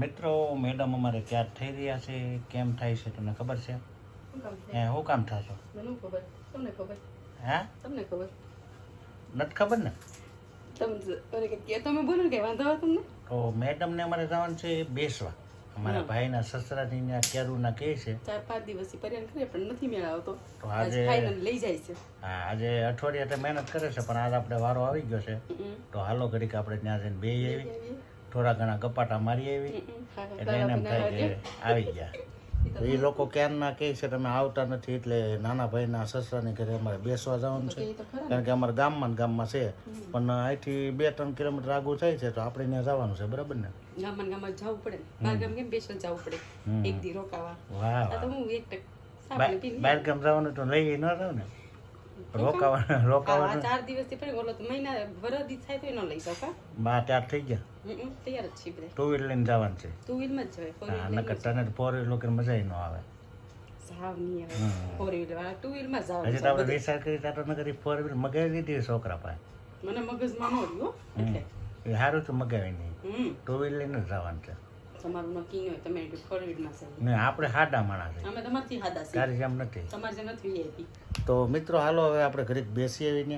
મિત્રો મેડમ અમારે ક્યાં થઈ રહ્યા છે, કેમ થાય છે તમને ખબર છે? હે હું કામ થશો? મને ખબર, તમને ખબર. હે તમને ખબર. નથી ખબર ને? તમે બોલો ને, કઈ વાંધો આવે તમને? તો મેડમ ને અમારે જવાનું છે બેસવા. અમારા ભાઈના સસરાની ત્યાં કેરુના કહે છે 4-5 દિવસથી પર્યટન કરીએ પણ નથી મેળ આવતો. તો આજે ફાઇનલ લઈ જાય છે. હા, આજે અઠવાડિયા મહેનત કરે છે પણ આજે આપણે વારો આવી ગયો છે. તો હાલો ઘડીક આપણે ત્યાં જઈને બે આવી, થોડા ઘણા ગપાટા મારી આવી, એટલે એને એમ થાય કે આવી ગયા. તો એ લોકો ક્યારના કહે છે તમે આવતા નથી, એટલે નાના ભાઈના સસરાની ઘરે અમારે બેસવા જવાનું છે. કારણ કે અમારા ગામમાં છે પણ અહીંથી 2-3 કિલોમીટર આગળ થાય છે, તો આપણે ત્યાં જવાનું છે. બરાબર ને? ગામમાં જવું પડે, બહાર ગામ કેમ સ્પેશિયલ જવું પડે એક દી રોકાવા. વાહ આ તો હું એક બહાર ગામ જવાનું તો લઈ ન જાવ ને, રોકાવાનું 4 દિવસથી પડે. ઓલો તો મહિના વરદી થાય તો ન લઈ જાવ. કા બા ત્યાર થઈ ગયા, તૈયાર જ છે બધા. 2 વ્હીલ લઈને જવાનું છે. 2 વ્હીલમાં જ જવાય, 4 હા, વ્હીલ નકર તને 4 વ્હીલ વગર મજા ન આવે. જાવ નહીં આવે. 4 વ્હીલ વાળા 2 વ્હીલમાં જાવ. હજી તો આપણે વિચાર કરી તો નકર 4 વ્હીલ મગાવી દીધી છોકરા પાસે. મને મગજમાં ન રહ્યો એટલે એ સારું તો મગાવી નહીં, 2 વ્હીલ લઈને જ જવાનું છે. તમારું નક્કી ન હોય, તમે 4 વ્હીલમાં જાવ. ને આપણે સાડા માણસ છે, અમે તમારથી હાદા છીએ, તારી જેમ નથી. તમારી જેમ નથી VIP. તો મિત્રો હાલો હવે આપણે ઘડીક બેસી આવીને.